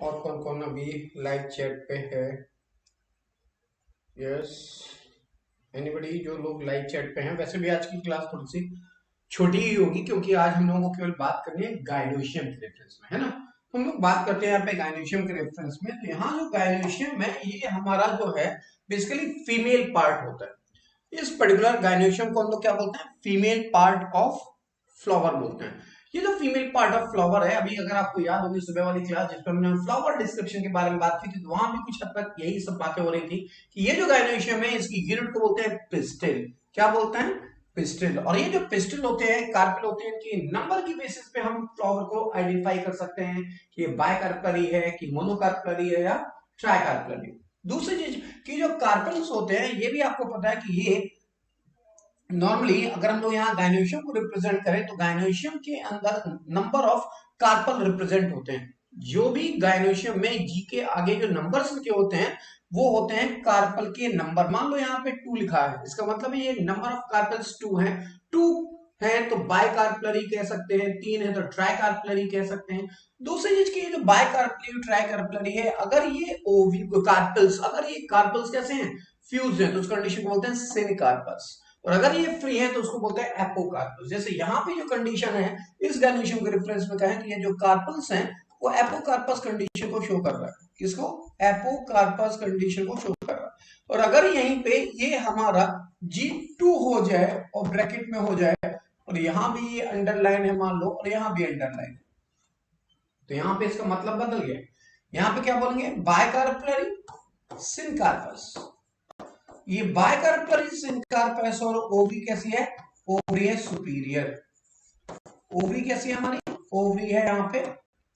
और कौन कौन अभी लाइव चैट पे है? यस, एनीबडी जो लोग लाइव चैट पे हैं। वैसे भी आज की क्लास थोड़ी सी छोटी ही होगी क्योंकि आज हम लोगों को केवल बात करनी है गायनोशियम के रेफरेंस में, है ना। हम लोग बात करते हैं यहाँ पे गायनोशियम के रेफरेंस में। तो यहाँ जो गायनोशियम है ये हमारा जो है बेसिकली फीमेल पार्ट होता है। इस पर्टिकुलर गायनोशियम को हम लोग क्या बोलते हैं? फीमेल पार्ट ऑफ फ्लावर बोलते हैं। ये जो फीमेल पार्ट ऑफ फ्लावर है, अभी अगर आपको याद होगी सुबह वाली क्लास जिसमें हमने फ्लावर डिस्क्रिप्शन के बारे में बात की थी, तो वहां भी कुछ हद तक यही सब बातें हो रही थी कि ये जो गायनोशियम है इसकी यूनिट को बोलते हैं पिस्टिल। क्या बोलते हैं? पिस्टिल। और ये जो पिस्टिल होते हैं, कार्पेल होते हैं, इनकी नंबर की बेसिस पे हम फ्लावर को आइडेंटिफाई कर सकते हैं कि ये बायकार्पेलरी है कि मोनोकार्पेलरी है या ट्राइकार्पेलरी। दूसरी चीज कि जो कार्पेल्स होते हैं ये भी आपको पता है कि ये नॉर्मली अगर हम लोग यहाँ गायनोशियम को रिप्रेजेंट करें तो गायनोशियम के अंदर नंबर ऑफ कार्पल रिप्रेजेंट होते हैं। जो भी गायनोशियम में जी के आगे जो नंबर्स लिखे होते हैं वो होते हैं कार्पल के नंबर। मान लो यहाँ पे 2 लिखा है, इसका मतलब ये नंबर ऑफ कार्पल्स 2 है। 2 है तो बायकार्पलरी कह सकते हैं, 3 है तो ट्राइकार्पलरी कह सकते हैं। दूसरी चीज की जो बायकार्पलरी ट्राइकार्पलरी है, अगर ये कार्पल्स, अगर ये कार्पल्स कैसे हैं? फ्यूज है, तो उस कंडीशन को बोलते हैं सिनकार्पस। और अगर ये फ्री है तो उसको बोलते हैं एपोकार्पस। जैसे यहाँ पे जो कंडीशन है इस गायनोशियम के रेफरेंस में कहें तो ये जो कार्पल्स हैं वो एपोकार्पस कंडीशन को शो कर रहा है। किसको? एपोकार्पस कंडीशन को शो कर रहा है। और अगर यहीं पे ये हमारा G2 हो जाए और ब्रैकेट में हो जाए और यहां भी ये अंडरलाइन है मान लो और यहां भी अंडरलाइन है, तो यहां पे इसका मतलब बदल गया। यहां पे क्या बोलेंगे? बायकार्पलरी सिनकार्पस। ये बायकार्पलरी सिनकार्पस और ओवरी कैसी है? ओवरी है सुपीरियर। ओवरी कैसी है हमारी? ओवरी है यहाँ पे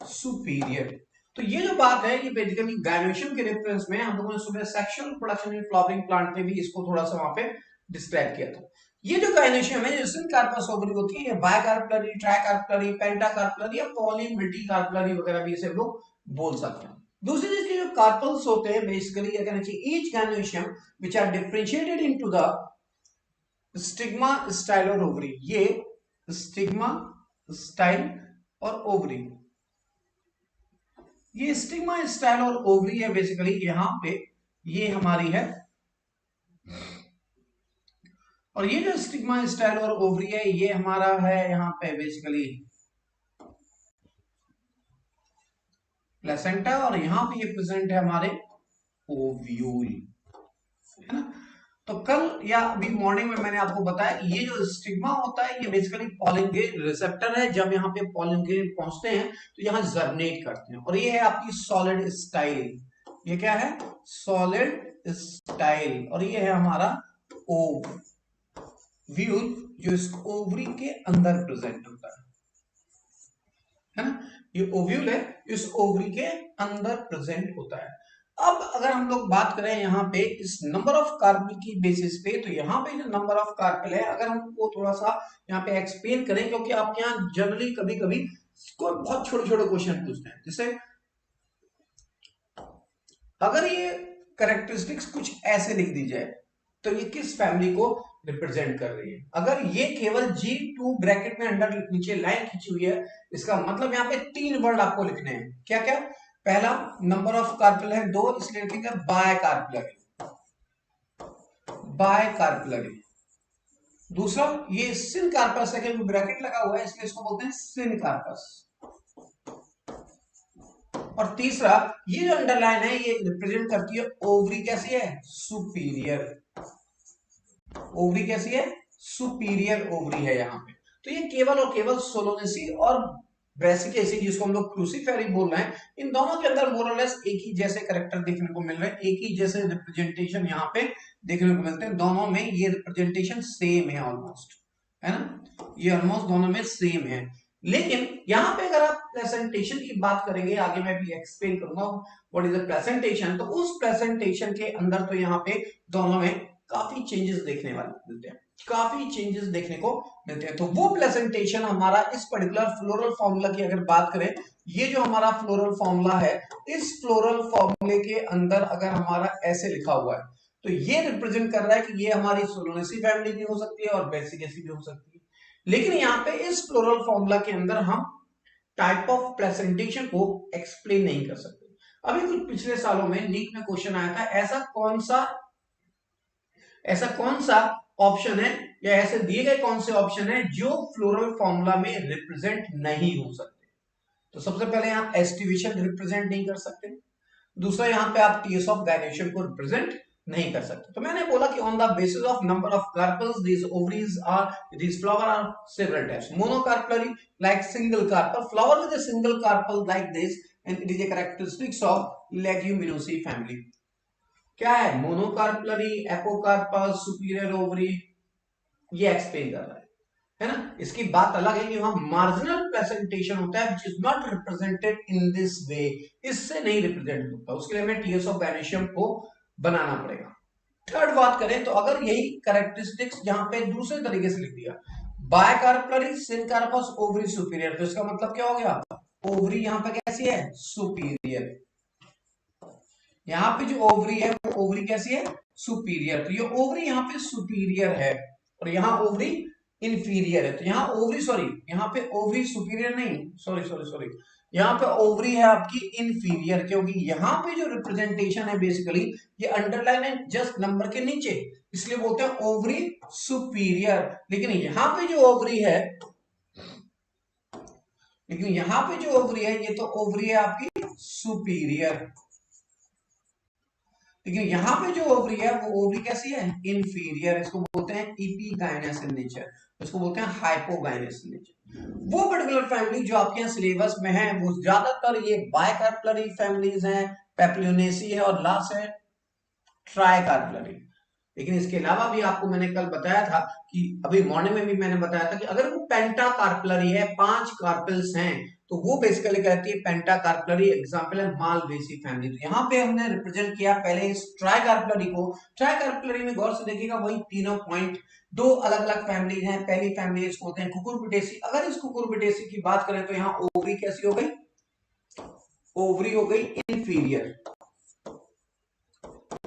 सुपीरियर। तो ये जो बात है ये बेसिकली गायनोशियम के रेफरेंस में हम लोगों ने सुबह sexual production in flowering plant में भी इसको थोड़ा सा वहां पे डिस्क्राइब किया था। ये जो गायनोशियम है, सिनकार्पस ओवरी होती है, ये बायकार्पलरी, ट्राइकार्पलरी, पेंटाकार्पलरी या पॉलीमल्टीकार्पलरी वगैरह भी इसे लोग बोल सकते हैं। दूसरी चीज के जो कार्पल्स होते हैं बेसिकली क्या कहना चाहिए? Each gynoecium which are differentiated into the stigma, style और ओवरी। ये स्टिग्मा, स्टाइल और ओवरी, ये स्टिग्मा, स्टाइल और ओवरी है बेसिकली यहां पे, ये हमारी है। और ये जो स्टिग्मा, स्टाइल और ओवरी है ये हमारा है यहाँ पे बेसिकली प्लेसेंटा, और यहां पे ये प्रेजेंट है हमारे ओव्यूल, है ना। तो कल या अभी मॉर्निंग में मैंने आपको बताया कि ये जो स्टिग्मा होता है ये बेसिकली पॉलन के रिसेप्टर है। जब यहाँ पे पॉलन ग्रेन पहुंचते हैं तो यहाँ जर्मिनेट करते हैं। और ये है आपकी सॉलिड स्टाइल। ये क्या है? Solid style. और ये है हमारा ओव्यूल जो इस ओवरी के अंदर प्रेजेंट होता है ना। ये ओव्यूल है इस ओवरी के अंदर प्रेजेंट होता है। अब अगर हम लोग बात करें यहाँ पे इस नंबर ऑफ कार्पेल की बेसिस पे, तो यहाँ पे जो नंबर ऑफ कार्पेल है अगर हमको थोड़ा सा यहाँ पे एक्सप्लेन करें, क्योंकि आपके यहाँ जनरली कभी कभी बहुत छोटे छोटे क्वेश्चन पूछते हैं। जैसे अगर ये करेक्टरिस्टिक्स कुछ ऐसे लिख दी जाए तो ये किस फैमिली को रिप्रेजेंट कर रही है? अगर ये केवल G2 ब्रैकेट में अंडर नीचे लाइन खींची हुई है, इसका मतलब यहाँ पे 3 वर्ड आपको लिखने हैं। क्या क्या? पहला, नंबर ऑफ कार्पेल है 2, इसलिए लिखेंगे बायकार्पेलरी, बायकार्पेलरी। दूसरा, ये सिनकार्पस है क्योंकि ब्रैकेट लगा हुआ है इसलिए इसको बोलते हैं सिनकार्पस। और तीसरा, ये जो अंडरलाइन है ये रिप्रेजेंट करती है ओवरी कैसी है? सुपीरियर। ओवरी कैसी है? सुपीरियर ओवरी है यहाँ पे। तो ये केवल और केवल सोलोनेसी और ब्रेसिक एसिड जिसको हम लोग क्रूसीफेरी बोल रहे हैं, इन दोनों के अंदर मोरलेस एक ही जैसे कैरेक्टर देखने को मिल रहे हैं, एक ही जैसे रिप्रेजेंटेशन यहाँ पे देखने को मिलते हैं। दोनों में ये रिप्रेजेंटेशन सेम है ऑलमोस्ट, है ना। ये ऑलमोस्ट दोनों में सेम है। लेकिन यहाँ पे अगर आप प्रेजेंटेशन की बात करेंगे, आगे मैं भी एक्सप्लेन करूंगा व्हाट इज द प्रेजेंटेशन, तो उस प्रेजेंटेशन के अंदर तो यहाँ पे दोनों में काफी चेंजेस देखने वाले मिलते हैं, काफी चेंजेस देखने को मिलते हैं। तो वो प्रेजेंटेशन हमारा इस पर्टिकुलर फ्लोरल फॉर्मूला की अगर बात करें, ये जो हमारा फ्लोरल फॉर्मूला है, इस फ्लोरल फॉर्मूले के अंदर अगर हमारा ऐसे लिखा हुआ है तो ये रिप्रेजेंट कर रहा है कि ये हमारी सोलोनेसी फैमिली भी हो सकती है और ब्रेसिकेसी भी हो सकती है। लेकिन यहाँ पे इस फ्लोरल फॉर्मूला के अंदर हम टाइप ऑफ प्रेजेंटेशन को एक्सप्लेन नहीं कर सकते। अभी कुछ पिछले सालों में नीट में क्वेश्चन आया था, ऐसा कौन सा ऑप्शन है या ऐसे दिए गए कौन से ऑप्शन है जो फ्लोरल फॉर्मूला में रिप्रेजेंट नहीं हो सकते। तो सबसे पहले आप एस्टिवेशन रिप्रेजेंट नहीं कर सकते, दूसरा यहाँ पे आप टीएस ऑफ गायनेशियम को रिप्रेजेंट नहीं कर सकते। तो मैंने बोला कि on the basis of number of carpels these ovaries are these flower are several types, monocarpellary like single carpel, flower with a single carpel like this and it is a characteristics of Leguminosae family. क्या है monocarpellary, apocarpal, superior ovary, ये explain कर रहा है ना। इसकी बात अलग है कि वहां मार्जिनल प्रेजेंटेशन होता है which is not represented in this way, इससे नहीं रिप्रेजेंट होता, उसके लिए हमें टीएस ऑफ गायनेशियम को बनाना पड़ेगा। थर्ड बात करें तो अगर यही कैरेक्टरिस्टिक्स यहां पे दूसरे तरीके से लिख दिया, बायकार्पलरी, सिनकार्पस, ओवरी सुपीरियर, तो इसका मतलब क्या हो गया, ओवरी यहां पे कैसी है, सुपीरियर। यहाँ पे जो ओवरी है वो ओवरी कैसी है, सुपीरियर। तो ये ओवरी यहाँ पे सुपीरियर है और यहाँ ओवरी इंफीरियर है। तो यहाँ ओवरी, सॉरी यहाँ पे ओवरी सुपीरियर नहीं, सॉरी सॉरी सॉरी, यहाँ पे ओवरी है आपकी इंफीरियर, क्योंकि यहाँ पे जो रिप्रेजेंटेशन है बेसिकली ये अंडरलाइन है जस्ट नंबर के नीचे, इसलिए बोलते हैं ओवरी सुपीरियर। लेकिन यहाँ पे जो ओवरी है, लेकिन यहाँ पे जो ओवरी है ये तो ओवरी है आपकी सुपीरियर, लेकिन यहाँ पे जो ओवरी है वो ओवरी कैसी है, इंफीरियर। इसको बोलते हैं इपीगाइनस इन नेचर, इसको बोलते हैं हाइपोगाइनस इन नेचर। वो पर्टिकुलर फैमिली जो आपके यहाँ सिलेबस में है वो ज्यादातर ये बायकार्पलरी फैमिलीज हैं, पेप्लियोनेसी है और लास्ट है ट्राइकार्पलरी। लेकिन इसके अलावा भी आपको मैंने कल बताया था कि अभी मॉर्निंग में भी मैंने बताया था कि अगर वो पेंटाकार्पलरी है, 5 कार्पल्स हैं, तो वो बेसिकली कहती है पेंटाकार्पलरी। एग्जांपल है मालवेसी फैमिली। तो यहाँ पे हमने रिप्रेजेंट किया पहले इस ट्राइकार्पलरी को। ट्राइकार्पलरी में गौर से देखिएगा वही तीनों पॉइंट, दो अलग अलग फैमिली हैं। पहली फैमिली इसको होते हैं कुकुरबिटेसी। अगर इस कुकुरबिटेसी की बात करें तो यहाँ ओवरी कैसी हो गई, ओवरी हो गई इंफीरियर,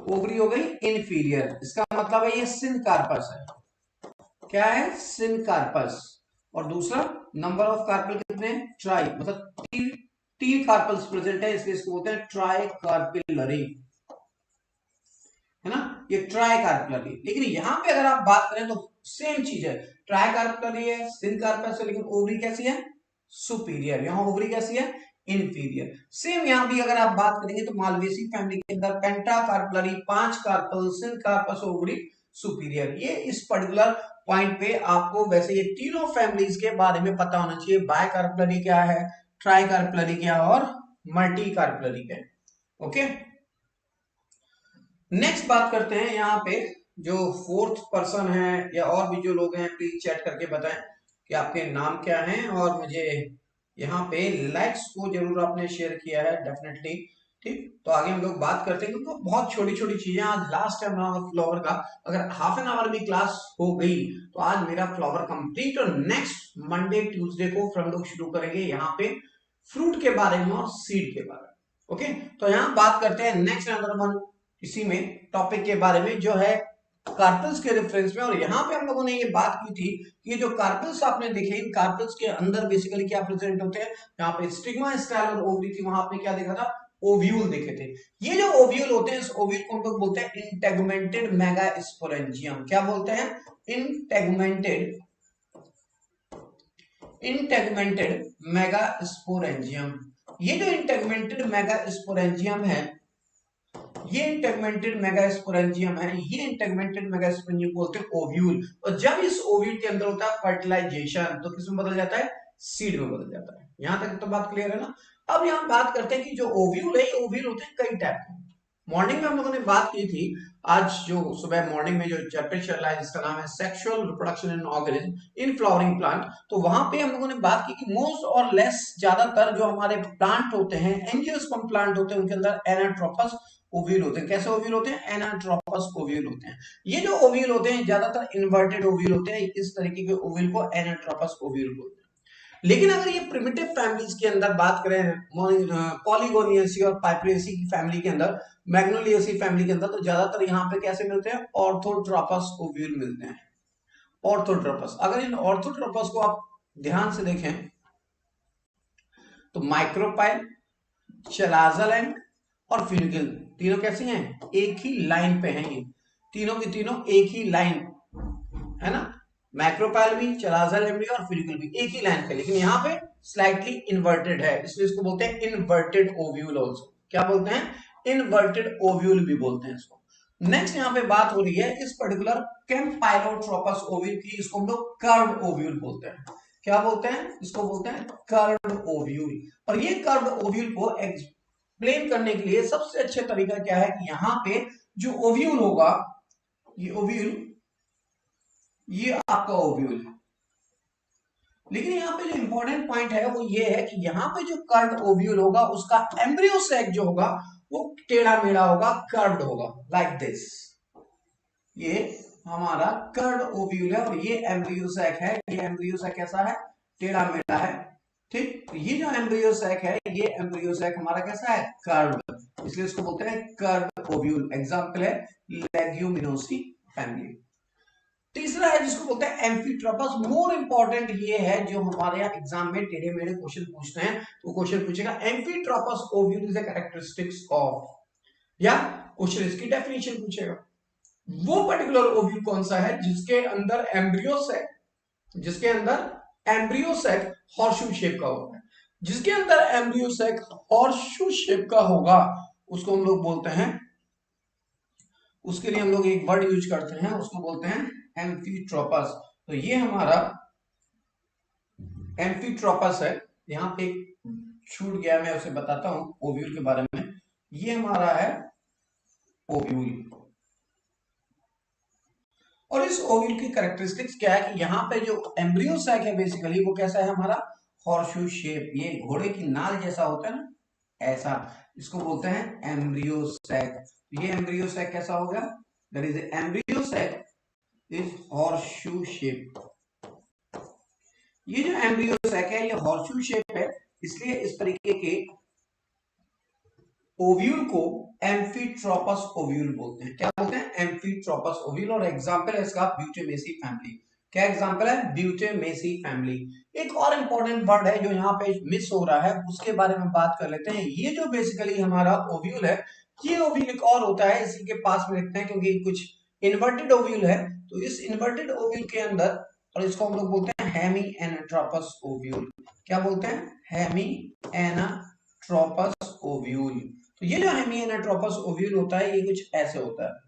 ओवरी हो गई इंफीरियर। इसका मतलब है ये सिनकार्पस है, क्या है, सिनकार्पस। और दूसरा नंबर ऑफ कार्पल कितने, ट्राई, मतलब तीन कार्पल्स प्रेजेंट है, इसलिए इसको बोलते हैं ट्राई कार्पिलरी, है ना, ये ट्राई कार्पिलरी। लेकिन यहां पे अगर आप बात करें तो सेम चीज है, ट्राई कार्पिलरी है, सिनकार्पस है, लेकिन ओवरी कैसी है, सुपीरियर। यहाँ ओवरी कैसी है, इंफीरियर। सेम यहां भी अगर आप बात करेंगे तो मालवेसी फैमिली के अंदर पेंटाकार्पलरी, 5 कार्पल, सिनकार्पस, ओवरी सुपीरियर। ये इस पर्टिकुलर पॉइंट पे आपको वैसे ये तीनों फैमिलीज के बारे में पता होना चाहिए, बायकार्पलरी क्या है, ट्राइकार्पलरी क्या और मल्टीकार्पलरी क्या। ओके, नेक्स्ट बात करते हैं यहाँ पे जो फोर्थ पर्सन है या और भी जो लोग हैं प्लीज चैट करके बताएं कि आपके नाम क्या हैं, और मुझे यहाँ पे लाइक्स को जरूर आपने शेयर किया है डेफिनेटली। ठीक, तो आगे हम लोग बात करते हैं क्योंकि बहुत छोटी छोटी चीजें, आज लास्ट टाइम हमारा फ्लावर का अगर हाफ एन आवर भी क्लास हो गई तो आज मेरा फ्लावर कंप्लीट। और नेक्स्ट मंडे ट्यूसडे को फिर हम लोग शुरू करेंगे यहाँ पे फ्रूट के बारे में और सीड के बारे में। ओके, तो यहाँ बात करते हैं नेक्स्ट नंबर वन इसी में टॉपिक के बारे में जो है कार्पल्स के रेफरेंस में। और यहाँ पे हम लोगों ने ये बात की थी कि ये जो कार्पल्स आपने देखे, इन कार्पल्स के अंदर बेसिकली क्या प्रेजेंट होते हैं, यहाँ पे स्टिग्मा, स्टाइल और ओवरी थी, वहां आपने क्या देखा था, ओव्यूल देखे थे। ये जो ओव्यूल होते हैं इस ओव्यूल को हम लोग बोलते हैं इंटेगमेंटेड मेगास्पोरेंजियम। क्या बोलते हैं, इंटेगमेंटेड, इंटेगमेंटेड मेगास्पोरेंजियम। ये जो इंटेगमेंटेड मेगास्पोरेंजियम है, ये इंटेगमेंटेड मेगास्पोरेंजियम है, ये इंटेगमेंटेड मेगास्पोरेंजियम बोलते हैं ओव्यूल। और जब इस ओव्यूल के अंदर होता है फर्टिलाइजेशन तो किस में बदल जाता है, सीड में बदल जाता है। यहां तक तो बात क्लियर है ना। अब यहां बात करते हैं कि जो ओव्यूल है, ओव्यूल होते हैं कई टाइप के। मॉर्निंग में हम लोगों ने बात की थी, आज जो सुबह मॉर्निंग में जो चैप्टर चल रहा है जिसका नाम है sexual reproduction in organism in flowering plant, तो वहां पे हम लोगों ने बात की कि मोस्ट और लेस ज्यादातर जो हमारे प्लांट होते हैं, एंजियोस्पर्म प्लांट होते हैं, उनके अंदर एनाट्रोपस ओव्यूल होते हैं। कैसे ओव्यूल होते हैं, एनाट्रोपस ओव्यूल होते हैं। ये जो ओव्यूल होते हैं ज्यादातर इन्वर्टेड ओव्यूल होते हैं, इस तरीके के ओव्यूल को एनाट्रोपस ओव्यूल बोलते हैं। लेकिन अगर ये प्रिमिटिव फैमिलीज के अंदर बात करें, पॉलीगोनियसी और पाइपरेसी की फैमिली के अंदर, मैग्नोलियसी फैमिली के अंदर, तो ज्यादातर यहाँ पे कैसे मिलते हैं, ऑर्थोट्रोपस ओव्यूल मिलते हैं। ऑर्थोट्रोपस, अगर इन ऑर्थोट्रोपस को आप ध्यान से देखें तो माइक्रोपाइल, चलाजल एंड और फ्यूनिकल, तीनों कैसे हैं, एक ही लाइन पे हैं, ये तीनों की तीनों एक ही लाइन है ना, मैक्रोपाइल भी, चलाजल भी और फ्यूनिकल भी एक ही लाइन पे, लेकिन यहाँ पे स्लाइटली इन्वर्टेड है, इसलिए इसको बोलते हैं इन्वर्टेड ओव्यूल ऑल्सो। क्या बोलते हैं, इन्वर्टेड ओव्यूल भी बोलते हैं इसको। नेक्स्ट यहाँ पे बात हो रही है इस पर्टिकुलर कैम्पाइलोट्रोपस ओव्यूल की, इसको हम लोग कर्व्ड ओव्यूल बोलते हैं। क्या बोलते हैं, इसको बोलते हैं कर्व्ड ओव्यूल। और ये कर्व्ड ओव्यूल को एक्सप्लेन करने के लिए सबसे अच्छा तरीका क्या है कि यहाँ पे जो ओव्यूल होगा, ये ओव्यूल, ये आपका ओव्यूल है, लेकिन यहाँ पे जो इंपॉर्टेंट पॉइंट है वो ये है कि यहाँ पे जो कर्व्ड ओव्यूल होगा उसका एम्ब्रियो सैक जो होगा वो टेढ़ा मेढ़ा होगा, कर्व्ड होगा, लाइक दिस। ये हमारा कर्व्ड ओव्यूल है और ये एम्ब्रियो सैक है, ये एम्ब्रियो सैक कैसा है, टेढ़ा मेढ़ा है, ठीक। तो ये जो एम्ब्रियो सैक है, ये एम्ब्रियो सैक हमारा कैसा है, कर्व्ड, इसलिए इसको बोलते हैं कर्व्ड ओव्यूल। एग्जांपल है लेग्यूमिनोसी फैमिली। तीसरा है जिसको बोलते हैं एम्फीट्रोपस। मोर इंपॉर्टेंट ये है, जो हमारे यहाँ एग्जाम में टेढ़े मेढ़े क्वेश्चन पूछते हैं, तो क्वेश्चन पूछेगा amphitropous ovule is a characteristics of, या क्वेश्चन इसकी डेफिनेशन पूछेगा। वो पर्टिकुलर ओव्यूल कौन सा है जिसके अंदर एम्ब्रियो सैक, जिसके अंदर एम्ब्रियो सैक हॉर्शू शेप का होगा, जिसके अंदर एम्ब्रियो सैक हॉर्शू शेप का होगा उसको हम लोग बोलते हैं, उसके लिए हम लोग एक वर्ड यूज करते हैं, उसको बोलते हैं एम्फीट्रोपस। तो ये हमारा एम्फीट्रोपस है। यहाँ पे छूट गया, मैं उसे बताता हूं ओव्यूल के बारे में। ये हमारा है ओव्यूल, और इस ओव्यूल की कैरेक्टरिस्टिक्स क्या है कि यहाँ पे जो एम्ब्रियो सैक है बेसिकली वो कैसा है हमारा, हॉर्शू शेप, ये घोड़े की नाल जैसा होता है ना, ऐसा, इसको बोलते हैं एम्ब्रियो सैक। ये एम्ब्रियो सैक कैसा हो गया, that is embryo sac is horseshoe shape. ये जो एम्ब्रियो सैक है ये हॉर्शू शेप है, इसलिए इस तरीके के ओव्यूल को एम्फीट्रोपस ओव्यूल बोलते हैं। क्या बोलते हैं, एम्फीट्रोपस ओव्यूल। और एग्जांपल है इसका ब्यूटेमेसी फैमिली। क्या एग्जांपल है, ब्यूटेमेसी फैमिली। एक और इंपॉर्टेंट वर्ड है जो यहाँ पे मिस हो रहा है, उसके बारे में बात कर लेते हैं। ये जो बेसिकली हमारा ओव्यूल है, ये ओव्यूल एक और होता है, इसी के पास में लिखते हैं क्योंकि कुछ इन्वर्टेड ओव्यूल है, तो इस इन्वर्टेड ओव्यूल के अंदर, और इसको हम लोग बोलते हैं हेमी एनाट्रोपस ओव्यूल। क्या बोलते हैं, हेमी एनाट्रोपस ओव्यूल। तो ये जो हेमी एनाट्रोपस ओव्यूल होता है ये कुछ ऐसे होता है।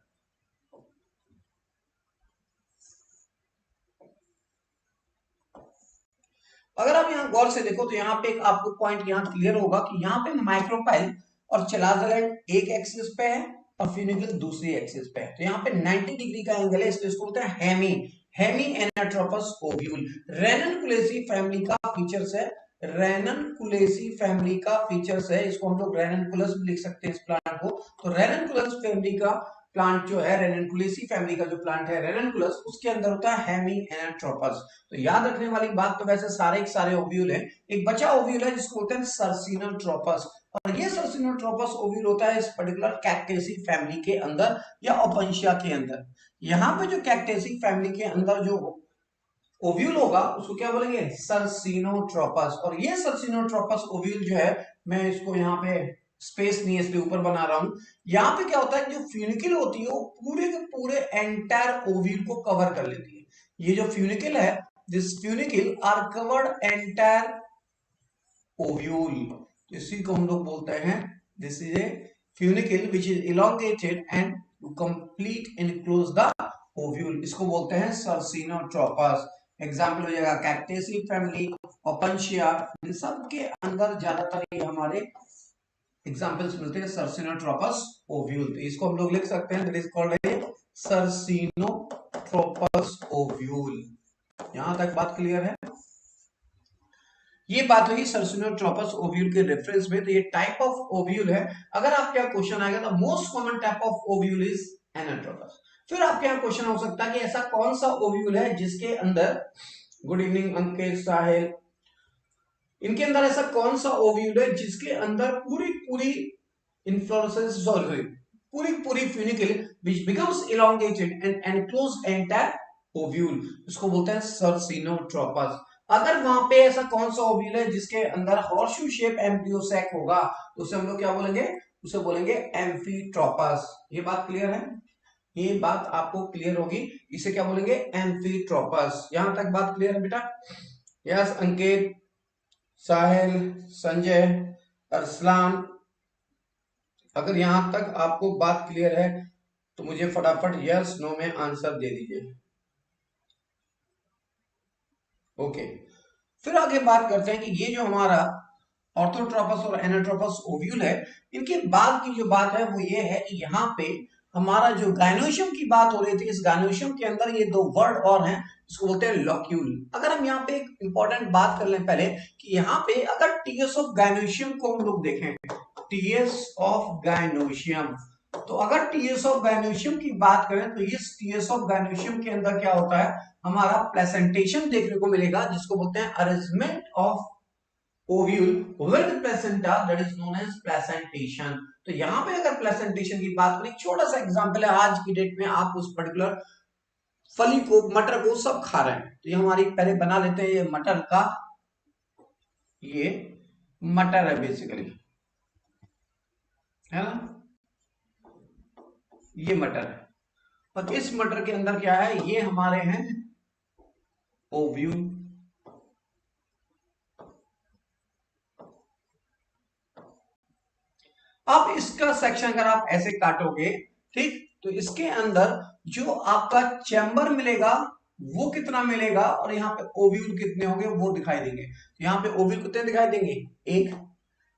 अगर आप यहाँ गौर से देखो तो यहाँ पे एक आपको पॉइंट यहाँ क्लियर होगा कि यहाँ पे माइक्रोपाइल और चलाजलन एक एक्सिस पे है और फ्यूनिकल दूसरी एक्सिस पे है, तो यहाँ पे 90 डिग्री का एंगल है, इसलिए इसको बोलते हैं hemi, hemi anatropous ovule. Ranunculaceae family का फीचर्स है, रेननकुलेसी फैमिली का फीचर्स है, इसको हम लोग रेननकुलस भी लिख सकते हैं इस प्लांट को। तो रेननकुलस फैमिली का प्लांट जो है, रेननकुलेसी फैमिली का जो प्लांट है रेननकुलस, उसके अंदर होता है हेमी एनाट्रोपस। तो याद रखने वाली बात तो वैसे सारे के सारे ओव्यूल है, एक बचा ओव्यूल है जिसको बोलते हैं सर्सिनोट्रोपस, और ये सर्सिनोट्रोपस ओव्यूल होता है इस पर्टिकुलर कैक्टेसी फैमिली के अंदर या ओपनशिया के अंदर। यहाँ पे जो कैक्टेसी फैमिली के अंदर जो ओव्यूल होगा उसको क्या बोलेंगे, सर्सिनोट्रोपस। और ये सर्सिनोट्रोपस ओव्यूल जो है, मैं इसको यहाँ पे स्पेस नहीं है इसलिए ऊपर बना रहा हूं, यहाँ पे क्या होता है, जो फ्यूनिकल होती है वो पूरे के पूरे एंटायर ओव्यूल को कवर कर लेती है। ये जो फ्यूनिकल है, this funicle are covered entire ovule, इसी को हम लोग बोलते हैं, this is a funicle which is elongated and complete enclose the ovule, इसको बोलते हैं सर्सिनोट्रोपस। एग्जाम्पल हो जाएगा कैक्टेसी फैमिली, ओपनशिया, इन सब के अंदर ज्यादातर ये हमारे एग्जाम्पल्स मिलते हैं सर्सिनोट्रोपस ओव्यूल। तो इसको हम लोग लिख सकते हैं, that is called a circinotropous ovule. यहां तक बात क्लियर है। ये बात हुई सर्सिनोट्रोपस ओव्यूल के रेफरेंस में। तो ये टाइप ऑफ ओव्यूल है। अगर आपके यहाँ क्वेश्चन आएगा तो most common type of ovule is anatropous. फिर आपके यहाँ क्वेश्चन हो सकता है कि ऐसा कौन सा ओव्यूल है जिसके अंदर, गुड इवनिंग अंकित साहिल, इनके अंदर ऐसा कौन सा ओव्यूल है जिसके अंदर पूरी पूरी इन्फ्लोरेसेंस, सॉरी पूरी पूरी funicle which becomes elongated and enclose entire ovule, इसको बोलते हैं सर्सिनोट्रोपस। अगर वहां पे ऐसा कौन सा ओव्यूल है जिसके अंदर हॉर्सशू शेप एम्ब्रियोसैक होगा तो उसे हम लोग क्या बोलेंगे, उसे बोलेंगे एम्फीट्रोपस। ये बात क्लियर है, ये बात आपको क्लियर होगी, इसे क्या बोलेंगे, एम्फीट्रोपस। यहां तक बात क्लियर है बेटा? यस अंकित, साहिल, संजय, अरसलान, अगर यहां तक आपको बात क्लियर है तो मुझे फटाफट यस नो में आंसर दे दीजिए। ओके, फिर आगे बात करते हैं कि ये जो हमारा ऑर्थोट्रोपस और एनाट्रोपस ओव्यूल है, इनके बाद की जो बात है वो ये है कि यहाँ पे हमारा जो गायनोशियम की बात हो रही थी, इस गायनोशियम के अंदर ये दो वर्ड और हैं, इसको बोलते हैं लॉक्यूल। अगर हम यहाँ पे एक इंपॉर्टेंट बात कर लें पहले कि यहाँ पे अगर टीएस ऑफ गायनोशियम को हम लोग देखें, टीएस ऑफ गायनोशियम, तो अगर टीएस ऑफ गायनोशियम की बात करें तो इस टीएस ऑफ गायनोशियम के अंदर क्या होता है, हमारा प्लेसेंटेशन देखने को मिलेगा, जिसको बोलते हैं arrangement of ovule with placenta, that is known as placentation. तो यहां पे अगर प्लेसेंटेशन की बात करें, छोटा सा एग्जांपल है, आज की डेट में आप उस पर्टिकुलर फली को, मटर को सब खा रहे हैं, तो ये हमारी पहले बना लेते हैं, ये मटर का, ये मटर है बेसिकली, है ना, ये मटर है, और इस मटर के अंदर क्या है, ये हमारे हैं ओव्यूल। अब इसका सेक्शन अगर आप ऐसे काटोगे, ठीक, तो इसके अंदर जो आपका चैम्बर मिलेगा वो कितना मिलेगा, और यहाँ पे ओव्यूल कितने होंगे वो दिखाई देंगे। तो यहाँ पे ओव्यूल कितने दिखाई देंगे, एक,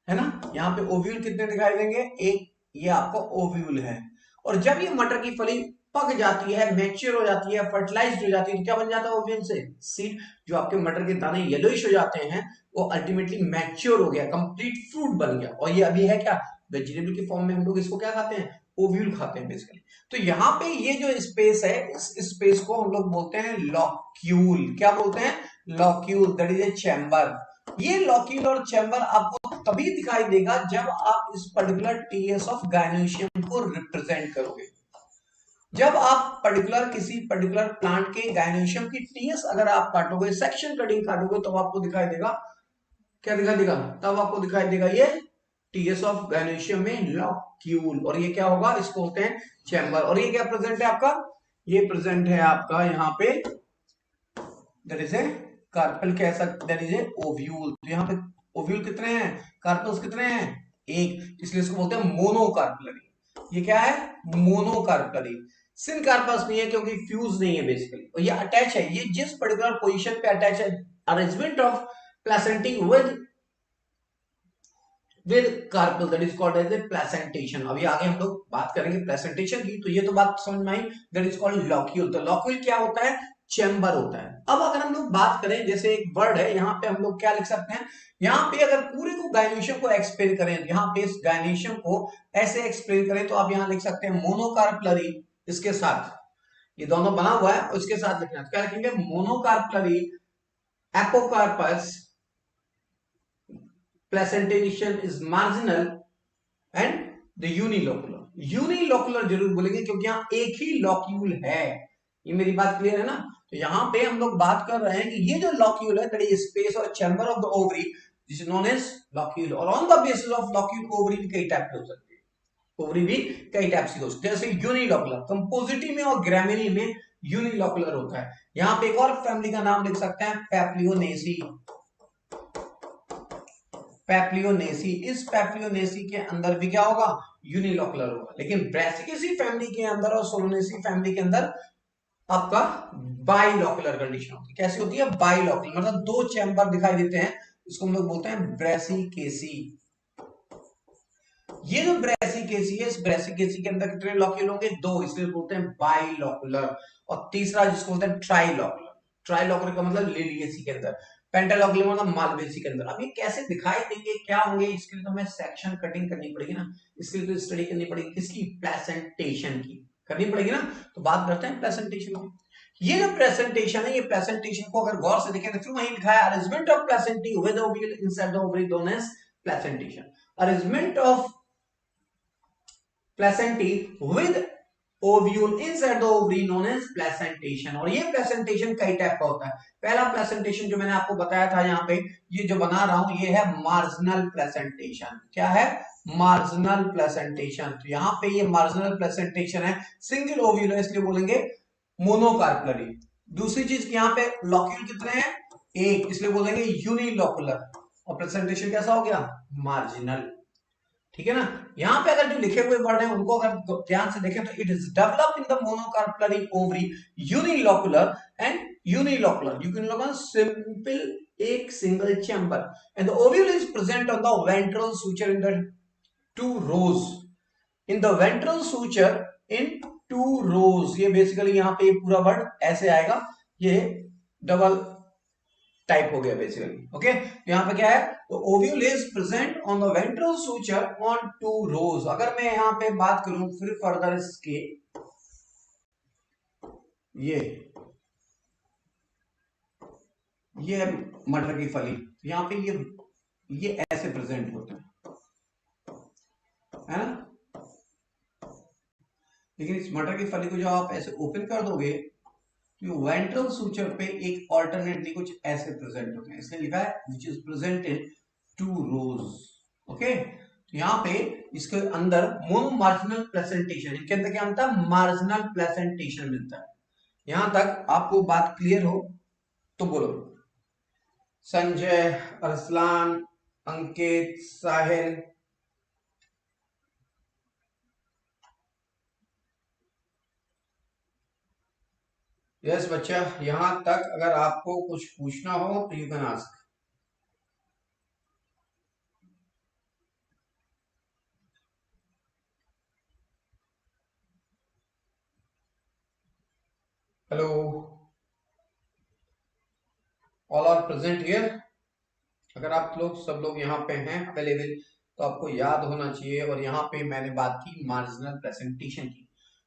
है ना, यहाँ पे ओव्यूल कितने दिखाई देंगे, एक, ये आपका ओव्यूल है। और जब ये मटर की फली पक जाती है, मैच्योर हो जाती है, फर्टिलाइज्ड हो जाती है, तो क्या बन जाता है ओव्यूल से, सीड। जो आपके मटर के दाने येलोइश हो जाते हैं वो अल्टीमेटली मैच्योर हो गया, कंप्लीट फ्रूट बन गया, और ये अभी है क्या, वेजिटेबल के फॉर्म में हम लोग इसको क्या खाते हैं, ओव्यूल खाते हैं बेसिकली। तो यहाँ पे ये जो स्पेस है, इस स्पेस को हम लोग बोलते हैं लॉक्यूल। क्या बोलते हैं, locule, that is A chamber. ये लॉक्यूल और चैम्बर आपको तभी दिखाई देगा जब आप इस पर्टिकुलर टीएस ऑफ गायनोशियम को रिप्रेजेंट करोगे। जब आप पर्टिकुलर किसी पर्टिकुलर प्लांट के गायनोशियम की टीएस अगर आप काटोगे, सेक्शन कटिंग काटोगे, तो आपको दिखाई देगा, क्या दिखाई देगा, तब आपको दिखाई देगा ये टीएस ऑफ गायनोशियम में लॉक्यूल, और ये क्या होगा, इसको बोलते हैं चैम्बर। और ये क्या प्रेजेंट है आपका, ये प्रेजेंट है आपका यहाँ पे, दैट इज ए कार्पल, कह सकते, दैट इज ए ओव्यूल। तो यहाँ पे ओव्यूल कितने हैं, कार्पल्स कितने हैं, एक, इसलिए इसको बोलते हैं मोनोकार्पलरी। ये क्या है, मोनोकार्पलरी। सिन कार्पस नहीं है क्योंकि फ्यूज नहीं है बेसिकली, और ये अटैच है, ये जिस पर्टिकुलर पोजीशन पे अटैच है, arrangement of placentae with carpel, that is called as a placentation. अभी आगे हम लोग बात करेंगे प्लेसेंटेशन की, तो ये तो बात समझ में आई, दैट इज कॉल्ड लॉक्यूल। तो लॉक्यूल क्या होता है, चैम्बर होता है। अब अगर हम लोग बात करें, जैसे एक वर्ड है, यहाँ पे हम लोग क्या लिख सकते हैं, यहाँ पे अगर पूरे को गायनेशियम को एक्सप्लेन करें, यहाँ पे इस गायनेशियम को ऐसे एक्सप्लेन करें, तो आप यहाँ लिख सकते हैं मोनोकार्पलरी, इसके साथ ये दोनों बना हुआ है, उसके साथ लिखना, क्या लिखेंगे, monocarpellary, apocarpous, placentation is marginal, and the unilocular. Unilocular जरूर बोलेंगे क्योंकि यहाँ एक ही लॉक्यूल है। ये मेरी बात क्लियर है ना? तो यहाँ पे हम लोग बात कर रहे हैं कि ये जो लॉक्यूल है, that is space or chamber of the ovary, this is known as locule. और on the basis of locule ovary भी कई टाइप के हो सकते हैं, ओवरी भी कई टाइप की हो सकती है, जैसे यूनिलोकुलर, कंपोजिटी में और ग्रामिनी में यूनिलोकुलर होता है। यहाँ पे एक और फैमिली का नाम लिख सकते हैं, पैप्लियोनेसी। पैप्लियोनेसी, इस पैप्लियोनेसी के अंदर भी क्या होगा, यूनिलोकुलर होगा। लेकिन ब्रैसिकेसी फैमिली के अंदर और सोलोनेसी फैमिली के अंदर आपका बाइलोकुलर कंडीशन होती है। कैसी होती है, बाइलोकुलर, मतलब दो चैम्बर दिखाई देते हैं, इसको हम लोग बोलते हैं ब्रैसिकेसी। ये जो ब्रैसिकेसी है, इस ब्रैसिकेसी के अंदर कितने लॉक्यूल होंगे, दो, इसलिए बोलते हैं बाइलोकुलर। और तीसरा जिसको बोलते हैं ट्राइलोकुलर। ट्राइलोकुलर का मतलब लिलियेसी के अंदर, पेंटालोकुलर मतलब मालवेसी के अंदर। अब ये कैसे दिखाई देंगे, क्या होंगे, इसके लिए तो हमें सेक्शन कटिंग करनी पड़ेगी ना, इसके लिए तो स्टडी करनी पड़ेगी किसकी, प्लेसेंटेशन की करनी पड़ेगी ना। तो बात करते हैं प्लेसेंटेशन की। ये जो प्रेजेंटेशन है, ये प्रेजेंटेशन को अगर गौर से देखें तो फिर वहीं लिखा है, arrangement of placentae with ovule inside the ovary known as placentation. Arrangement of placentae with ovule inside the ovary known as placentation. और ये प्लेसेंटेशन कई टाइप का होता है। पहला प्लेसेंटेशन जो मैंने आपको बताया था यहाँ पे, ये जो बना रहा हूं ये है मार्जिनल प्लेसेंटेशन। क्या है? Marginal placentation. तो यहाँ पे ये मार्जिनल प्लेसेंटेशन है, सिंगल ओव्यूल है इसलिए बोलेंगे मोनोकार्पलरी। दूसरी चीज यहाँ पे लॉक्यूल कितने हैं? एक, इसलिए बोलेंगे यूनिलोकुलर। और प्रेजेंटेशन कैसा हो गया? मार्जिनल। ठीक है ना? यहाँ पे अगर जो लिखे हुए वर्ड है उनको अगर ध्यान से देखें तो it is develop in the monocarpellary ovary unilocular and unilocular unilocular simple एक single chamber and the ovule is present on the ventral suture in the two rows. In the ventral suture in two rows. ये basically यहाँ पे पूरा word ऐसे आएगा, ये double type हो गया बेसिकली। ओके, यहाँ पे क्या है? तो ovule is present on the ventral suture on two rows. अगर मैं यहाँ पे बात करूं फिर फर्दर इसके, ये मटर की फली, यहाँ पे ये ऐसे प्रेजेंट होता है ना? लेकिन इस मटर की फली को जब आप ऐसे ओपन कर दोगे तो वेंट्रल सूचर पे एक ऑल्टरनेटली कुछ ऐसे प्रेजेंट होते हैं। इसलिए लिखा है which is present in two rows. Okay, तो यहाँ पे इसके अंदर मोनो मार्जिनल प्लेसेंटेशन, इनके अंदर क्या मिलता है? मार्जिनल प्लेसेंटेशन मिलता है। यहां तक आपको बात क्लियर हो तो बोलो। संजय, अरसलान, अंकित, साहिल। यस बच्चा, यहां तक अगर आपको कुछ पूछना हो तो you can ask. Hello, all are present here? अगर आप लोग सब लोग यहाँ पे हैं अवेलेबल तो आपको याद होना चाहिए। और यहाँ पे मैंने बात की मार्जिनल प्रेजेंटेशन की।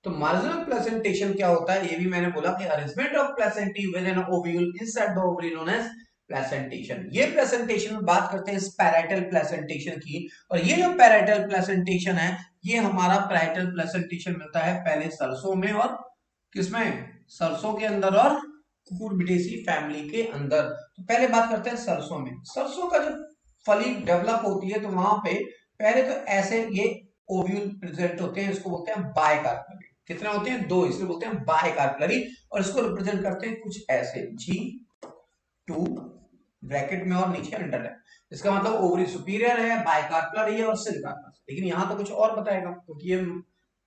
तो मार्जिनल प्रेजेंटेशन क्या होता है ये भी मैंने बोला कि arrangement of placentae with an ovule inside the ovary known as placentation. ये प्लेसेंटेशन में बात करते हैं पैराइटल प्लेसेंटेशन की। और ये जो पैराइटल प्लेसेंटेशन है ये हमारा पैराइटल प्लेसेंटेशन मिलता है पहले सरसों में और किसमें? सरसों के अंदर और कुकुरबिटेसी फैमिली के अंदर। तो पहले बात करते हैं सरसों में। सरसों का जब फली डेवलप होती है तो वहां पे पहले तो ऐसे ये ओव्यूल प्रेजेंट होते हैं, इसको बोलते हैं बायकार्पलरी। कितने होते हैं? दो, इसलिए बोलते हैं बायकार्पलरी। और इसको रिप्रेजेंट करते हैं कुछ ऐसे G2 ब्रैकेट में और नीचे अंडर है। इसका मतलब ओवरी सुपीरियर है, बायकार्पलर है और सिलकार्पस। लेकिन यहां तो कुछ और बताएगा क्योंकि ये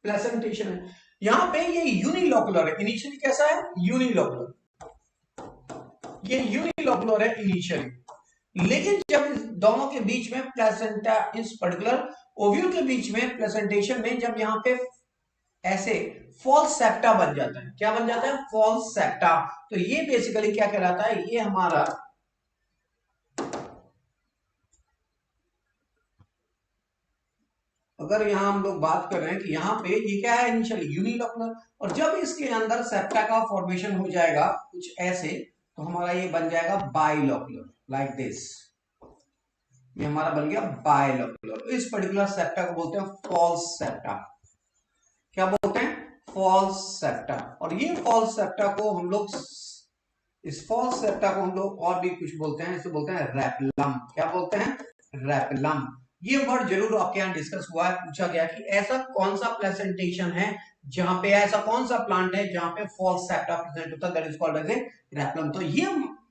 प्लेसेंटेशन है। यहां पे ये यूनिलोकुलर है। इनिशियली कैसा है? यूनिलोकुलर। ये यूनिलोकुलर है इनिशियली, लेकिन जब इस दोनों के बीच में प्लेसेंटा, इस पर्टिकुलर ओव्यूल के बीच में प्लेसेंटेशन में जब यहाँ पे ऐसे फॉल्स सेप्टा बन जाता है। क्या बन जाता है? False septa. तो ये बेसिकली क्या कहलाता है? ये हमारा अगर यहां हम लोग बात कर रहे हैं कि यहाँ पे ये क्या है? Initially unilocular. और जब इसके अंदर सेप्टा का फॉर्मेशन हो जाएगा कुछ ऐसे तो हमारा ये बन जाएगा बाइलोकुलर, लाइक दिस। ये हमारा बन गया बाइलोकुलर। इस पर्टिकुलर सेप्टा को बोलते हैं फॉल्स सेप्टा। क्या बोलते हैं? False septa. और ये फॉल्स सेप्टा को हम लोग, इस फॉल्स सेप्टा को हम लोग और भी कुछ बोलते हैं, इसे बोलते हैं रेपलम। क्या बोलते हैं? रेपलम। ये वर्ड जरूर आपके यहाँ डिस्कस हुआ है, पूछा गया कि ऐसा कौन सा प्लेसेंटेशन है जहां पे, ऐसा कौन सा प्लांट है जहां पे फॉल्स सेप्टा प्रेजेंट होता है, that is called as a replum. तो ये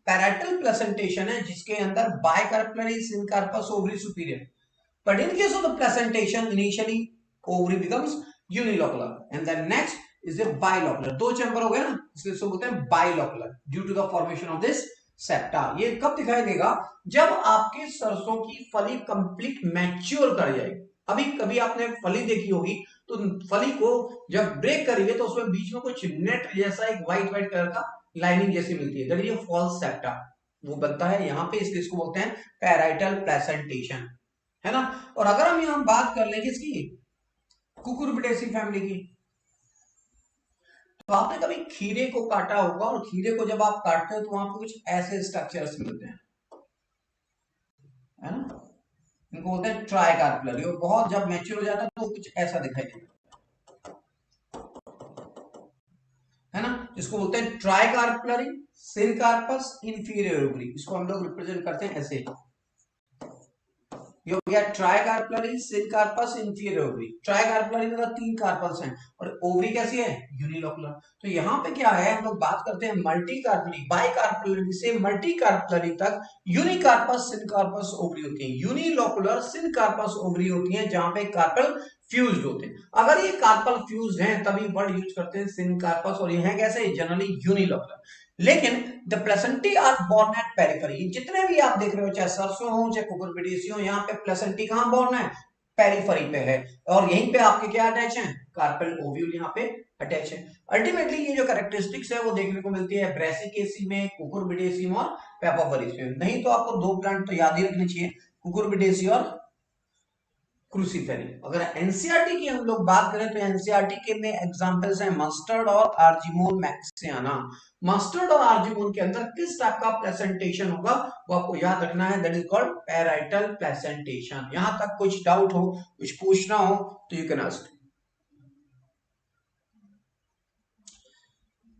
पैराइटल प्लेसेंटेशन है जिसके अंदर bicarpellary, syncarpous, ovary superior. But in case of the placentation initially ovary becomes unilocular and then next is a bilocular. दो chamber हो गए ना, इसलिए इसको बोलते हैं bilocular due to the formation of this septa. ये कब दिखाई देगा? जब आपके सरसों की फली कंप्लीट मैच्योर कर जाएगी। अभी कभी आपने फली देखी होगी तो फली को जब ब्रेक करेंगे तो उसमें बीच में कुछ नेट जैसा एक व्हाइट व्हाइट कलर का लाइनिंग जैसी मिलती है, दैट इज फॉल्स सेप्टा। वो बनता है यहाँ पे, इसलिए इसको बोलते हैं पैराइटल प्लेसेंटेशन, है ना? और अगर हम यहां बात कर लें किसकी? कुकुरबिटेसी फैमिली की, तो आपने कभी खीरे को काटा होगा और खीरे को जब आप काटते हो तो वहां पे कुछ ऐसे स्ट्रक्चर्स मिलते हैं, है ना? इनको बोलते हैं ट्राइकार्पलरी। और बहुत जब मैच्योर हो जाता है तो कुछ ऐसा दिखाई देता है। जिसको बोलते हैं ट्राइकार्पलरी सिनकार्पस इंफीरियर ओवरी, इसको हम लोग रिप्रेजेंट करते हैं ऐसे, ये हो गया ट्राइकार्पलरी सिनकार्पस इंफीरियर ओवरी। ट्राइकार्पलरी मतलब 3 कार्पल्स हैं और ओवरी कैसी है, यूनिलोकुलर। तो यहाँ पे क्या है, हम लोग बात करते हैं मल्टीकार्पलरी, बाइकार्पलरी से मल्टीकार्पलरी तक यूनिकार्पस सिनकार्पस ओवरी होती है, यूनिलोकुलर सिनकार्पस ओवरी होती है, जहां पे कार्पल फ्यूज्ड होते हैं। अगर ये कार्पल फ्यूज्ड हैं तभी वर्ड यूज करते हैं सिनकार्पस, और ये है कैसे, जनरली यूनिलोकुलर। लेकिन the placentae are borne at periphery, जितने भी आप देख रहे हो, चाहे सरसों हो चाहे कुकुरबिटेसी हो, यहाँ पे प्लेसेंटी कहां बोर्न है, पेरिफेरी पे है, और यहीं पे आपके क्या अटैच है, कार्पल ओव्यूल यहाँ पे अटैच है। अल्टीमेटली ये जो कैरेक्टरिस्टिक्स है वो देखने को मिलती है ब्रेसिकेसी में, कुकुरबिटेसी में और पेपोफेरेसी में। नहीं तो आपको 2 प्लांट तो याद ही रखने चाहिए, कुकुरबिटेसी और क्रूसीफेरी। अगर एनसीईआरटी की हम लोग बात करें तो एनसीईआरटी के में एग्जांपल्स हैं मस्टर्ड और आर्जिमोन मैक्सियाना। मस्टर्ड और आर्जिमोन के अंदर किस टाइप का प्लेसेंटेशन होगा वो आपको याद रखना है, that is called parietal placentation. यहां तक कुछ डाउट हो, कुछ पूछना हो तो यू कैन आस्क।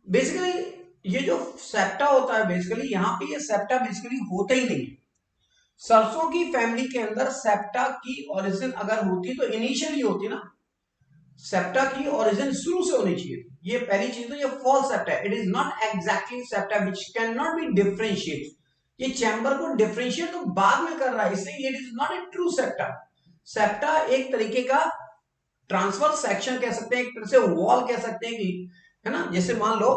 बेसिकली ये जो सेप्टा होता है, बेसिकली यहाँ पे ये सेप्टा बेसिकली होता ही नहीं है। सरसों की फैमिली के अंदर सेप्टा की ओरिजिन अगर होती तो इनिशियली होती ना, सेप्टा की ओरिजिन शुरू से होनी चाहिए। ये पहली चीज, तो ये फॉल्स सेप्टा है, it is not exactly septa which can not be differentiate. ये चैम्बर को डिफरेंशिएट तो बाद में कर रहा है, इसलिए it is not a true septa. Septa एक तरीके का ट्रांसफर सेक्शन कह सकते हैं, एक तरह से वॉल कह सकते हैं कि, है ना। जैसे मान लो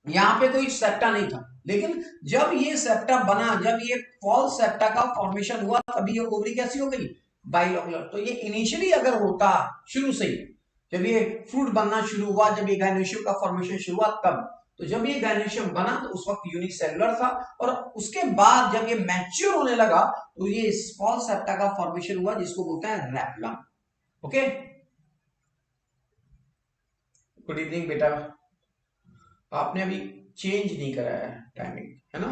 यहाँ पे कोई सेप्टा नहीं था, लेकिन जब ये सेप्टा बना, जब ये फॉल्स सेप्टा का फॉर्मेशन हुआ, तभी ये ओवरी कैसी हो गई, बाइलोकुलर। तो ये इनिशियली अगर होता शुरू से ही, जब ये फ्रूट बनना शुरू हुआ, जब ये गायनोशियम का फॉर्मेशन शुरू हुआ तब, तो जब ये गायनोशियम बना तो उस वक्त यूनिसेलुलर था, और उसके बाद जब ये मैच्योर होने लगा तो ये फॉल्स सेप्टा का फॉर्मेशन हुआ, जिसको बोलते हैं रैप्लम। ओके, गुड इवनिंग बेटा। आपने अभी चेंज नहीं कराया है टाइमिंग, है ना,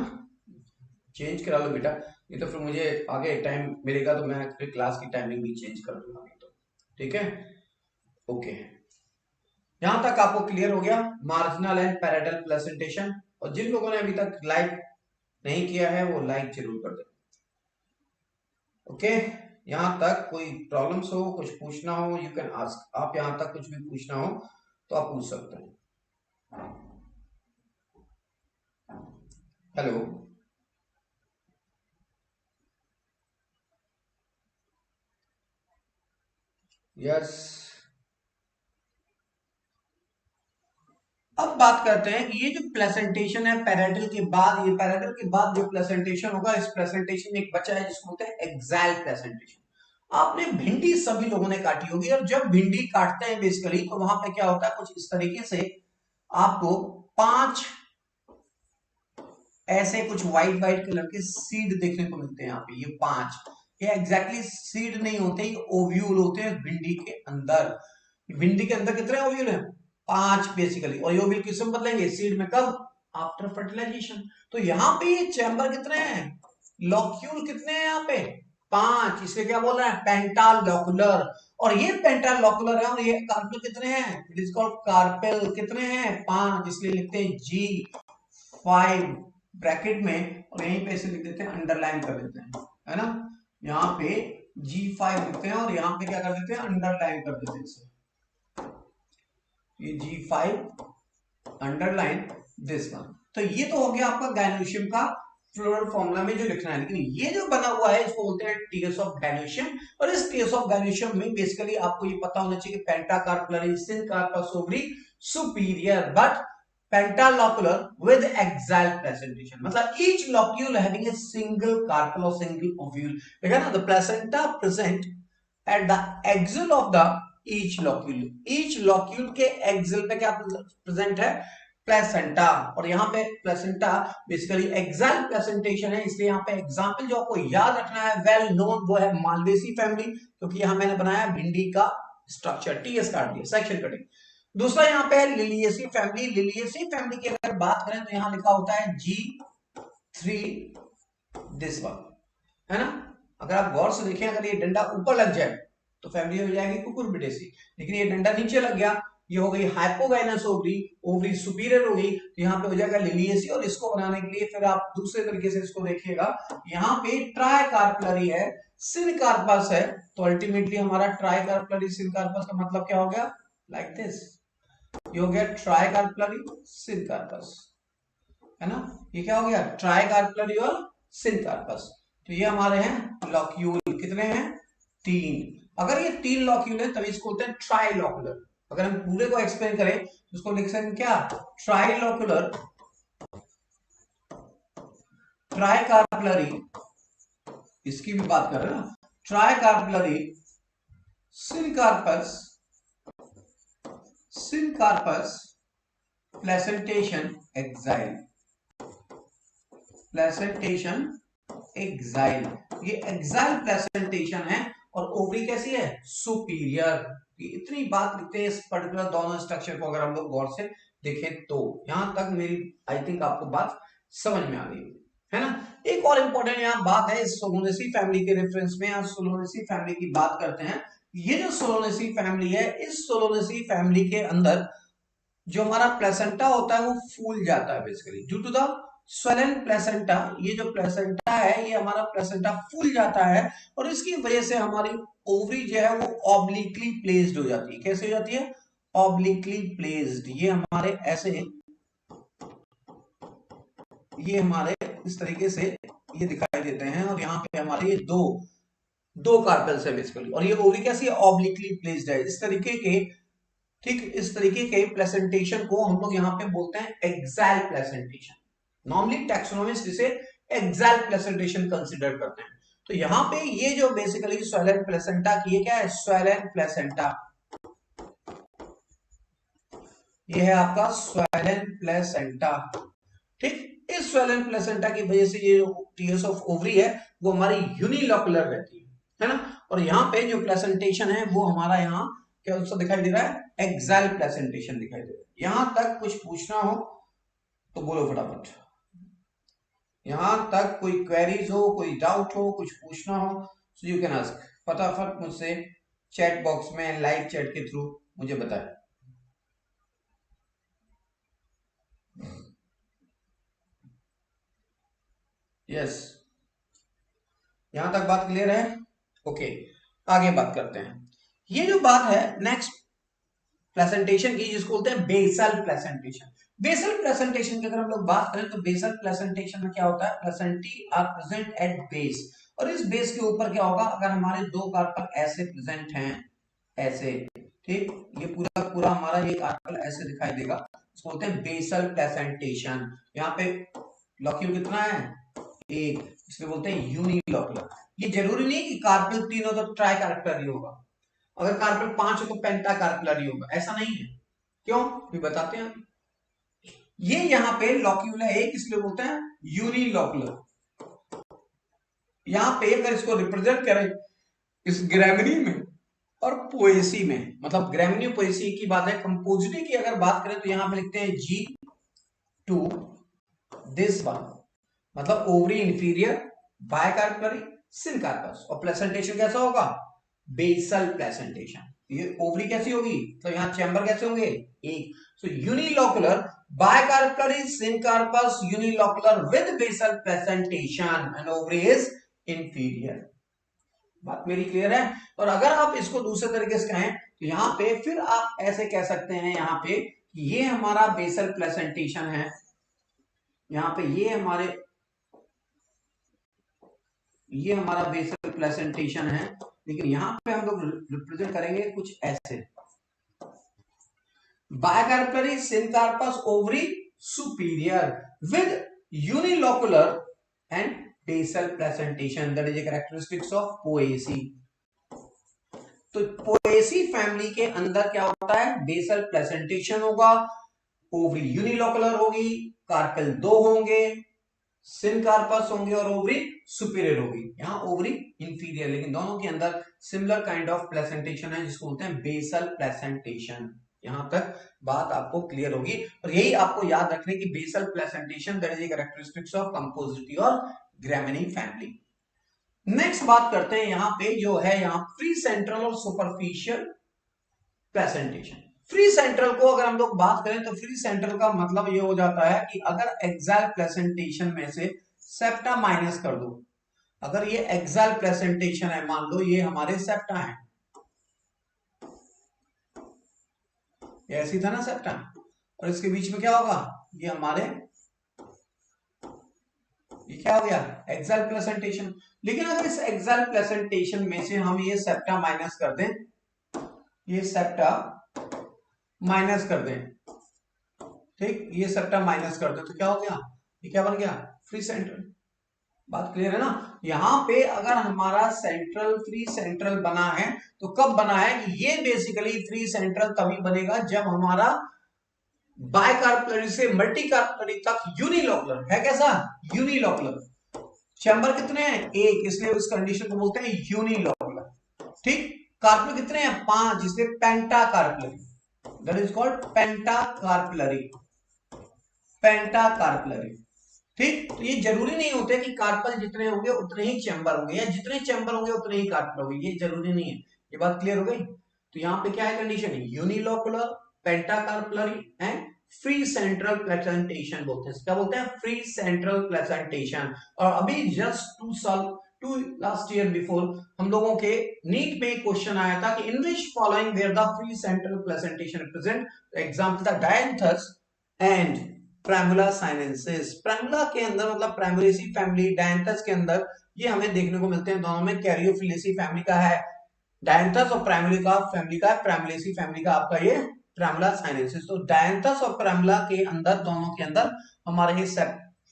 चेंज करा लो बेटा, नहीं तो फिर मुझे आगे टाइम मिलेगा तो मैं फिर क्लास की टाइमिंग भी चेंज कर दूंगा, नहीं तो। ठीक है, ओके। यहां तक आपको क्लियर हो गया मार्जिनल एंड पैरेटल प्लेसेंटेशन। और जिन लोगों ने अभी तक लाइक नहीं किया है वो लाइक जरूर कर दे। ओके, यहां तक कोई प्रॉब्लम्स हो, कुछ पूछना हो, यू कैन आस्क। आप यहां तक कुछ भी पूछना हो तो आप पूछ सकते हैं। Hello, yes. अब बात करते हैं कि ये जो प्लेसेंटेशन है पैरेटल के बाद, ये पैरेटल के बाद जो प्लेसेंटेशन होगा, इस प्लेसेंटेशन में एक बच्चा है जिसको बोलते हैं एक्सैल्ट प्लेसेंटेशन। आपने भिंडी सभी लोगों ने काटी होगी, और जब भिंडी काटते हैं बेसिकली तो वहां पे क्या होता है, कुछ इस तरीके से आपको 5 ऐसे कुछ व्हाइट व्हाइट कलर के सीड देखने को मिलते हैं यहाँ पे। ये 5, ये एग्जैक्टली सीड नहीं होते, ये ओव्यूल होते हैं भिंडी के अंदर। भिंडी के अंदर कितने ओव्यूल हैं, 5 बेसिकली। और ये ओव्यूल किस में बदलेंगे, सीड में, कब, आफ्टर फर्टिलाइजेशन। तो यहाँ पे ये चैम्बर कितने हैं, लॉक्यूल कितने हैं यहाँ पे, 5, इसलिए क्या बोल रहे हैं, पेंटालोकुलर। और ये पेंटालोकुलर है, और ये कार्पेल कितने हैं, इट इज कॉल्ड कार्पेल, कितने हैं, 5, इसलिए लिखते हैं G5 ब्रैकेट में, और यहीं पे इसे लिख देते हैं, अंडरलाइन कर देते हैं, है ना। यहाँ पे G5 लिखते हैं और यहाँ पे क्या कर देते हैं, अंडरलाइन कर देते हैं इसे। ये G5 अंडरलाइन दिस वन। तो ये तो हो गया आपका गायनोशियम का फ्लोरल फॉर्मूला में जो लिखना है। लेकिन ये जो बना हुआ है इसको बोलते हैं टीयर्स ऑफ गायनोशियम। और इस टीयर्स ऑफ गायनोशियम में बेसिकली आपको ये पता होना चाहिए कि pentacarpellary syncarpous ovary superior but pentalocular with axial presentation, मतलब each locule having a single carpel or single ovule। देखा ना, the placenta present at the axial of the each locule। each locule के axial पे क्या present है, placenta. और यहाँ पे प्लेसेंटा बेसिकली एक्साइल प्लेसेंटेशन है, इसलिए यहाँ पे एग्जांपल जो आपको याद रखना है वेल नोन वो है मालवेसी फैमिली, क्योंकि यहाँ मैंने बनाया भिंडी का स्ट्रक्चर, टीएस काट दिया, सेक्शन कटिंग। दूसरा यहाँ पे है लिलिएसी फैमिली। लिलिएसी फैमिली की अगर बात करें तो यहाँ लिखा होता है G3 दिस वन, है ना। अगर आप गौर से देखें, अगर ये डंडा ऊपर लग जाए तो फैमिली हो जाएगी कुकुरबिटेसी, लेकिन ये डंडा नीचे लग गया, ये हो गई हाइपोगाइनस ओवरी, ओवरी सुपीरियर होगी तो यहाँ पे हो जाएगा लिलिएसी। और इसको बनाने के लिए फिर आप दूसरे तरीके से इसको देखिएगा, यहाँ पे ट्राइकार्पलरी है, सिनकार्पस है, तो अल्टीमेटली हमारा ट्राइकार्पलरी सिनकार्पस का मतलब क्या हो गया, लाइक दिस, ये हो गया ट्राइकार्पलरी सिनकार्पस, है ना। ये क्या हो गया, ट्राइकार्पलरी और सिनकार्पस। तो ये हमारे हैं लॉक्यूल, कितने हैं, 3। अगर ये 3 लॉक्यूल है तभी इसको बोलते हैं ट्राइलॉकुलर। अगर हम पूरे को एक्सप्लेन करें तो उसको लिख सकते हैं क्या, ट्राइलॉकुलर, ट्राइकार्पलरी, इसकी भी बात कर रहे हैं ना, tricarpellary syncarpous, syncarpous placentation axile, placentation axile, ये एक्साइल प्लेसेंटेशन है। और ओवरी कैसी है, सुपीरियर। इतनी बात लिखते हैं इस पर्टिकुलर दोनों स्ट्रक्चर को, अगर हम लोग गौर से देखें तो। यहां तक मेरी आई थिंक आपको बात समझ में आ गई है ना। एक और इंपॉर्टेंट यहाँ बात है इस सोलोनेसी फैमिली के रेफरेंस में, आज सोलोनेसी फैमिली की बात करते हैं। ये जो सोलोनेसी फैमिली है, इस सोलोनेसी फैमिली के अंदर जो हमारा प्लेसेंटा होता है वो फूल जाता है basically due to the swollen placenta. ये जो प्लेसेंटा है ये हमारा प्लेसेंटा फूल जाता है और इसकी वजह से हमारी ओवरी जो है वो ऑब्लिकली प्लेस्ड हो जाती है। कैसे हो जाती है, ऑब्लिकली प्लेस्ड। ये हमारे ऐसे, ये हमारे इस तरीके से ये दिखाई देते हैं और यहाँ पे हमारे ये दो कार्पेल्स है बेसिकली। और ये ओवरी कैसी है, ऑब्लिकली प्लेस्ड है। इस तरीके के, ठीक इस तरीके के प्लेसेंटेशन को हम लोग यहाँ पे बोलते हैं एक्साइल प्लेसेंटेशन। नॉर्मली टैक्सोनॉमिस्ट इसे एक्साइल प्लेसेंटेशन कंसीडर करते हैं। तो यहाँ पे ये जो बेसिकली स्वेलन प्लेसेंटा की, ये क्या है, स्वेलन प्लेसेंटा, ये है आपका स्वेलन प्लेसेंटा। ठीक, इस स्वेलन प्लेसेंटा की वजह से ये जो टीएस ऑफ ओवरी है वो हमारी यूनिलॉकुलर रहती है ना। और यहाँ पे जो प्लेसेंटेशन है वो हमारा यहाँ क्या उसको दिखाई दे रहा है, एक्साइल प्लेसेंटेशन दिखाई दे रहा है। यहां तक कुछ पूछना हो तो बोलो फटाफट, यहां तक कोई क्वेरीज हो, कोई डाउट हो, कुछ पूछना हो, सो यू कैन आस्क, फटाफट मुझसे चैट बॉक्स में लाइव चैट के थ्रू मुझे बताएं। यस, यहां तक बात क्लियर है, ओके। आगे बात करते हैं। ये जो बात है नेक्स्ट प्लेसेंटेशन की, जिसको बोलते हैं बेसल प्लेसेंटेशन। बेसल प्लेसेंटेशन की अगर हम लोग बात करें तो बेसल प्लेसेंटेशन में क्या होता है, प्लेसेंटी आर प्रेजेंट एट बेस। और इस बेस के ऊपर क्या होगा, अगर हमारे दो कार्पल ऐसे प्रेजेंट हैं, ऐसे, ठीक, ये पूरा पूरा हमारा ये कार्पल ऐसे दिखाई देगा, इसको बोलते हैं बेसल प्लेसेंटेशन। यहाँ पे लॉक्यूल कितना है, एक, इसलिए बोलते हैं यूनिलॉकुलर। ये जरूरी नहीं कि कार्पल 3 हो तो ट्राई कार्पलरी होगा, अगर कार्पल 5 हो तो पेंटा कार्पलरी होगा, ऐसा नहीं है। क्यों, भी बताते हैं। ये यहाँ पे लॉक्यूल है एक, इसलिए बोलते हैं यूनिलॉकुलर। यहाँ पे अगर इसको रिप्रेजेंट करें इस ग्रेमनी में और पोएसी में, मतलब ग्रेमनी और पोएसी की बात है, कंपोजिटी की अगर बात करें तो यहाँ पे लिखते हैं G2 दिस वन, मतलब ओवरी इंफीरियर, बायकार्पलरी, सिनकार्पस। और प्लेसेंटेशन कैसा होगा, बेसल प्लेसेंटेशन। ये ओवरी कैसी होगी, तो यहाँ चैम्बर कैसे होंगे, एक। So unilocular, bicarpellary, syncarpous, unilocular with basal placentation and ovary is inferior. बात मेरी क्लियर है। और अगर आप इसको दूसरे तरीके से कहें तो यहाँ पे फिर आप ऐसे कह सकते हैं, यहाँ पे ये हमारा बेसल प्लेसेंटेशन है, यहाँ पे ये हमारा बेसल प्लेसेंटेशन है, लेकिन यहां पे हम लोग रिप्रेजेंट करेंगे कुछ ऐसे, bicarpellary, syncarpous, ovary superior with unilocular and basal placentation, that is a characteristics of Poaceae. तो पोएसी फैमिली के अंदर क्या होता है, बेसल प्लेसेंटेशन होगा, ओवरी यूनिलॉकुलर होगी, कार्पल 2 होंगे, सिनकार्पस होंगे और ओवरी सुपीरियर होगी। यहाँ ओवरी इंफीरियर, लेकिन दोनों के अंदर सिमिलर काइंड ऑफ प्लेसेंटेशन है जिसको बोलते हैं बेसल प्लेसेंटेशन। यहां तक बात आपको क्लियर होगी। और यही आपको याद रखने की basal placentation that is a characteristics of compositae और ग्रेमिनी फैमिली। नेक्स्ट बात करते हैं यहाँ पे जो है, यहाँ प्री सेंट्रल और सुपरफिशियल प्लेसेंटेशन। फ्री सेंट्रल को अगर हम लोग बात करें तो फ्री सेंट्रल का मतलब ये हो जाता है कि अगर एक्साइल प्रेजेंटेशन में से सेप्टा माइनस कर दो, अगर ये एक्साइल प्रेजेंटेशन है, मान लो ये हमारे सेप्टा है, ये ऐसी था ना सेप्टा, और इसके बीच में क्या होगा, ये हमारे, ये क्या हो गया, एक्साइल प्रेजेंटेशन। लेकिन अगर इस एक्साइल प्रेजेंटेशन में से हम ये सेप्टा माइनस कर दें, ये सेप्टा माइनस कर दें, ठीक, ये सेप्टा माइनस कर दें तो क्या हो गया, ये क्या बन गया, फ्री सेंट्रल। बात क्लियर है ना। यहां पे अगर हमारा सेंट्रल फ्री सेंट्रल बना है तो कब बना है, कि ये बेसिकली फ्री सेंट्रल तभी बनेगा जब हमारा बायकार्पलरी से मल्टी कार्पलरी तक यूनिलोकुलर है, कैसा, यूनिलोकुलर। चैम्बर कितने हैं, एक, इसलिए उस कंडीशन को बोलते हैं यूनिलोकुलर, ठीक। कार्पल कितने हैं, 5, इसलिए pentacarpellary, that is called pentacarpellary, pentacarpellary, ठीक। तो ये जरूरी नहीं होता कि कार्पल जितने होंगे उतने ही चैम्बर होंगे, या जितने चैम्बर होंगे उतने ही कार्पल होंगे, ये जरूरी नहीं है। ये बात क्लियर हो गई। तो यहाँ पे क्या है condition, unilocular, pentacarpellary and free central placentation बोलते हैं, क्या बोलते हैं, फ्री सेंट्रल प्लेसेंटेशन। और अभी जस्ट 2 साल, टू लास्ट ईयर बिफोर, हम लोगों के नीट में क्वेश्चन आया था कि in which following where the free central placentation represent, example था Dianthus and Primula sinensis. Primula के अंदर मतलब प्राइमरेसी फैमिली, डायंथस के अंदर ये हमें देखने को मिलते हैं, दोनों में कैरियोफिलेसी फैमिली का है डायंथस, और प्राइमरी का फैमिली का है प्राइमरेसी फैमिली का आपका ये प्राइमुला साइनेंसिस। तो डायंथस और प्राइमुला के अंदर, दोनों के अंदर हमारे ये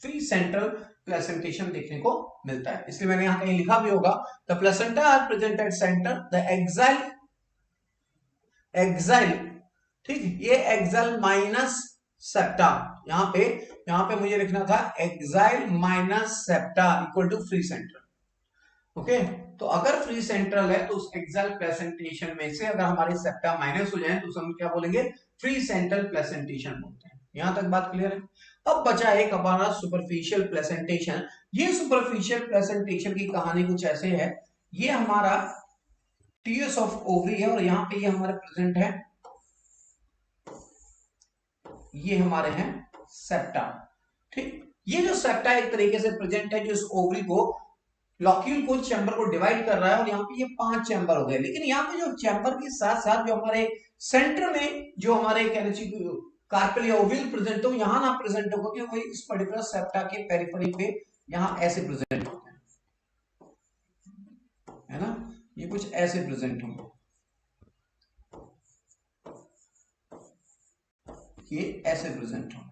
फ्री सेंट्रल प्लेसेंटेशन देखने को मिलता है। इसलिए मैंने यहां कहीं लिखा भी होगा, the placenta are present at centre, the axile, axile, ठीक, ये एक्साइल माइनस सेप्टा, यहां पे मुझे लिखना था axile minus septa equal to free central. Okay, तो अगर फ्री सेंट्रल है तो उस एक्साइल प्लेसेंटेशन में से अगर हमारे सेप्टा माइनस हो जाए तो हम क्या बोलेंगे, फ्री सेंट्रल प्लेसेंटेशन बोलते हैं। यहां तक बात क्लियर है। अब बचा एक हमारा सुपरफिशियल प्लेसेंटेशन। ये सुपरफिशियल प्लेसेंटेशन की कहानी कुछ ऐसे है, ये हमारा टीएस ऑफ ओवरी है, और यहाँ पे ये हमारे प्रेजेंट है, ये हमारे हैं सेप्टा, ठीक। ये जो सेप्टा एक तरीके से प्रेजेंट है जो इस ओवरी को, लॉक्यूल को, चैम्बर को डिवाइड कर रहा है, और यहाँ पे ये 5 चैम्बर हो गए। लेकिन यहाँ पे जो चैम्बर के साथ साथ जो हमारे सेंटर में जो हमारे कार्पेल या ओवल प्रेजेंट हो, यहाँ ना प्रेजेंट होगा, क्योंकि इस पर्टिकुलर सेप्टा के पेरिफेरी पे यहाँ ऐसे प्रेजेंट होते हैं, है ना, ये कुछ ऐसे प्रेजेंट होंगे, ये ऐसे प्रेजेंट होंगे।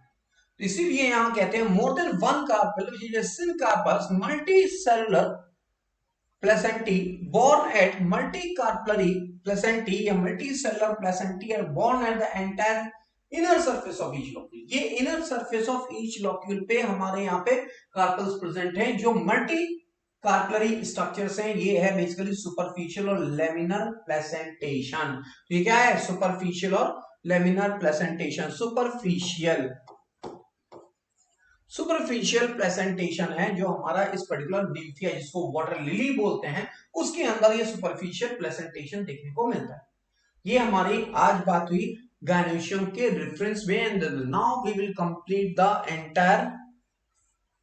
तो इसीलिए यहां कहते हैं more than one carpel which is a syncarpous multicellular placentae born at multicarpellary placentae या multicellular placentae are born at the entire inner surface of each locule। ये inner surface of each locule पे हमारे यहाँ पे carpals present हैं जो multi carpellary structures हैं। ये है बेसिकली सुपरफिशियल और लेमिनर प्लेसेंटेशन। तो ये क्या है, सुपरफिशियल और laminar placentation. Superficial, superficial presentation है जो हमारा इस पर्टिकुलर निम्फिया, जिसको वाटर लिली बोलते हैं, उसके अंदर ये सुपरफिशियल प्रेजेंटेशन देखने को मिलता है। ये हमारी आज बात हुई गायनोशियम के रेफरेंस में, and now we will complete the entire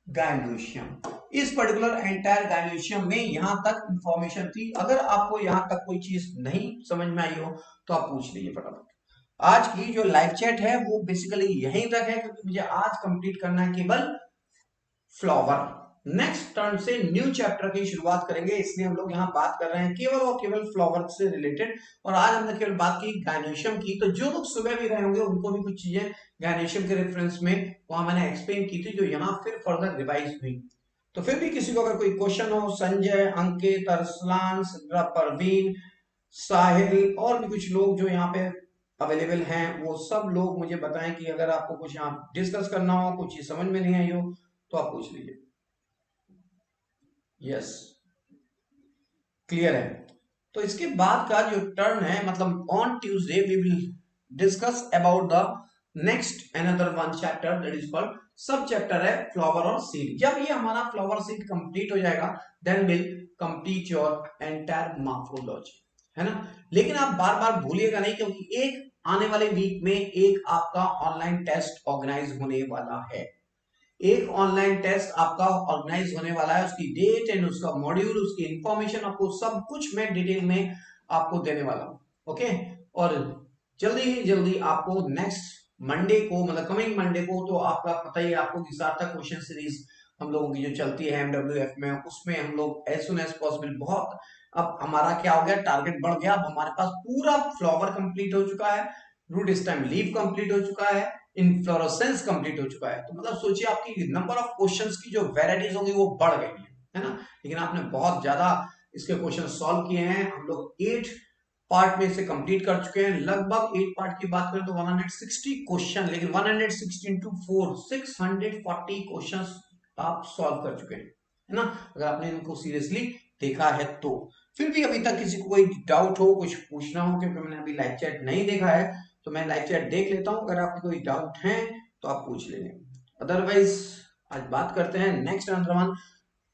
gynoecium. इस पर्टिकुलर एंटायर गायनोशियम में यहां तक इंफॉर्मेशन थी। अगर आपको यहां तक कोई चीज नहीं समझ में आई हो तो आप पूछ लीजिए फटाफट। आज की जो लाइव चैट है वो बेसिकली यहीं तक है, क्योंकि मुझे आज कंप्लीट करना है केवल फ्लावर। नेक्स्ट टर्म से न्यू चैप्टर की शुरुआत करेंगे, इसलिए हम लोग यहाँ बात कर रहे हैं केवल और केवल फ्लावर से रिलेटेड। और आज हमने केवल बात की गायनोशियम की, तो जो लोग सुबह भी रहे होंगे उनको भी कुछ चीजें गायनोशियम के रेफरेंस में वहां मैंने एक्सप्लेन की थी, जो यहाँ फिर फर्दर रिवाइज हुई। तो फिर भी किसी को अगर कोई क्वेश्चन हो, संजय, अंकित, अरसलान, परवीन, साहिल और भी कुछ लोग जो यहाँ पे अवेलेबल हैं, वो सब लोग मुझे बताएं कि अगर आपको कुछ यहाँ डिस्कस करना हो, कुछ चीज समझ में नहीं आई हो तो आप पूछ लीजिए। यस, क्लियर है। तो इसके बाद का जो टर्न है, मतलब on Tuesday we will discuss about the next another one chapter, that is called sub chapter है फ्लावर और सीड। जब ये हमारा फ्लावर सीड कंप्लीट हो जाएगा then will complete your entire morphology, है ना। लेकिन आप बार बार भूलिएगा नहीं, क्योंकि एक आने वाले वीक में एक आपका ऑनलाइन टेस्ट ऑर्गेनाइज होने वाला है। एक ऑनलाइन टेस्ट आपका ऑर्गेनाइज होने वाला है, उसकी डेट एंड उसका मॉड्यूल, उसकी इंफॉर्मेशन आपको सब कुछ मैं डिटेल में आपको देने वाला हूं। ओके, और जल्दी ही जल्दी आपको नेक्स्ट मंडे को, मतलब कमिंग मंडे को, तो आपका पता ही है आपको कि सार्थक क्वेश्चन सीरीज हम लोगों की जो चलती है MWF में, उसमें हम लोग एज सुन एज पॉसिबल बहुत, अब हमारा क्या हो गया, टारगेट बढ़ गया। अब हमारे पास पूरा फ्लावर कंप्लीट हो चुका है, रूट स्टेम लीफ कंप्लीट हो चुका है, इनफ्लोरेसेंस कंप्लीट हो चुका है। तो मतलब सोचिए आपकी नंबर ऑफ क्वेश्चंस की जो वैरायटीज होंगी वो बढ़ गई है ना। लेकिन आपने बहुत ज्यादा इसके क्वेश्चन सॉल्व किए हैं। हम लोग 8 पार्ट में से कंप्लीट कर चुके हैं। लगभग 8 पार्ट की बात करें तो 160 क्वेश्चन, लेकिन 160 इंटू 4 640 क्वेश्चन आप सॉल्व कर चुके हैं, है ना, अगर आपने इनको सीरियसली देखा है तो। फिर भी अभी तक किसी को कोई डाउट हो, कुछ पूछना हो, क्योंकि मैंने अभी लाइव चैट नहीं देखा है, तो मैं लाइव चैट देख लेता हूं, अगर आपको कोई डाउट है तो आप पूछ लेंगे। अदरवाइज आज बात करते हैं नेक्स्ट वन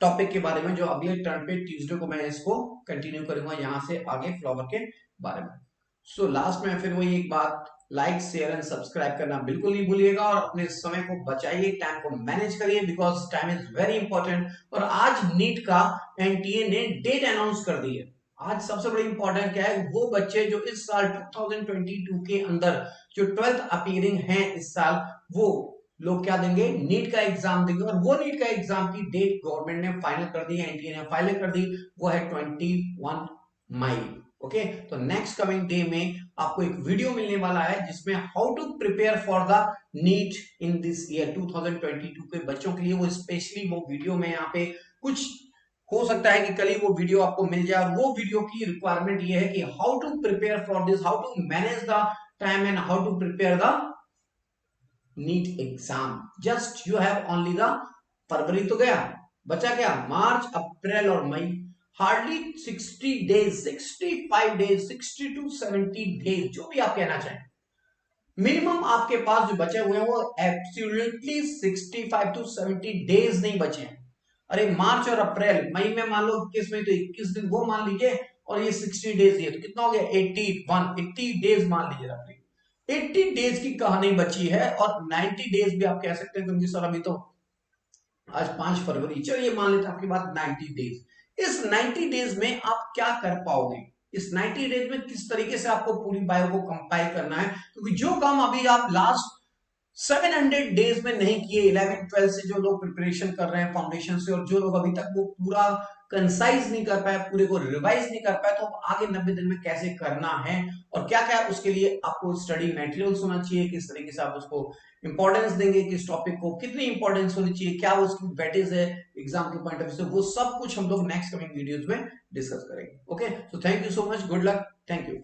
टॉपिक के बारे में, जो अगले टर्न पे ट्यूसडे को मैं इसको कंटिन्यू करूंगा यहां से आगे फ्लावर के बारे में। सो लास्ट में फिर वही एक बात, लाइक शेयर एंड सब्सक्राइब करना बिल्कुल नहीं भूलिएगा, और अपने समय को बचाइए, टाइम को मैनेज करिए, because time is very important. और आज नीट का एनटीए ने डेट अनाउंस कर दी है। आज सबसे बड़ी इंपॉर्टेंट क्या है, वो बच्चे जो इस साल 2022 के अंदर जो 12th अपीयरिंग है इस साल, वो लोग क्या देंगे, नीट का एग्जाम देंगे। और वो नीट का एग्जाम की डेट गवर्नमेंट ने फाइनल कर दी है, एनटीए ने फाइनल कर दी, वो है 21 मई। ओके, तो नेक्स्ट कमिंग डे में आपको एक वीडियो मिलने वाला है जिसमें how to prepare for the NEET in this year 2022 के बच्चों के लिए। वो स्पेशली वो वीडियो में यहाँ पे कुछ हो सकता है कि कल ही वो वीडियो आपको मिल जाए, और वो वीडियो की रिक्वायरमेंट ये है कि how to prepare for this, how to manage the time and how to prepare the NEET exam. Just you have only the, फरवरी तो गया, बचा क्या, मार्च अप्रैल और मई, hardly 60 days, 65 days, 60 to 70 days, जो भी आप कहना चाहें, मिनिमम आपके पास जो बचे हुए हैं वो एब्सोल्युटली 65 टू 70 डेज नहीं बचे हैं। अरे मार्च और अप्रैल, मई में मान लो 21 में, तो 21 दिन वो मान लीजिए, और ये 60 डेज, ये तो कितना हो गया, 80 डेज मान लीजिए आपने। 80 डेज की कहानी बची है, और 90 डेज भी आप कह सकते हैं, क्योंकि सर अभी तो आज 5 फरवरी, चलिए मान लेते हैं आपके पास 90 डेज। इस 90 डेज में आप क्या कर पाओगे, इस 90 डेज में किस तरीके से आपको पूरी बायो को कंपाइल करना है, क्योंकि जो काम अभी आप लास्ट 700 डेज में नहीं किए, 11-12 से जो लोग प्रिपरेशन कर रहे हैं फाउंडेशन से, और जो लोग अभी तक वो पूरा कंसाइज नहीं कर पाए, पूरे को रिवाइज नहीं कर पाए, तो आगे 90 दिन में कैसे करना है, और क्या क्या उसके लिए आपको स्टडी मटेरियल्स होना चाहिए, किस तरीके से आप उसको इंपॉर्टेंस देंगे, किस टॉपिक को कितनी इंपॉर्टेंस होनी चाहिए, क्या उसकी वेटेज है एग्जाम के पॉइंट ऑफ व्यू से, वो सब कुछ हम लोग नेक्स्ट कमिंग वीडियोस में डिस्कस करेंगे। Okay, so thank you so much, good luck, thank you.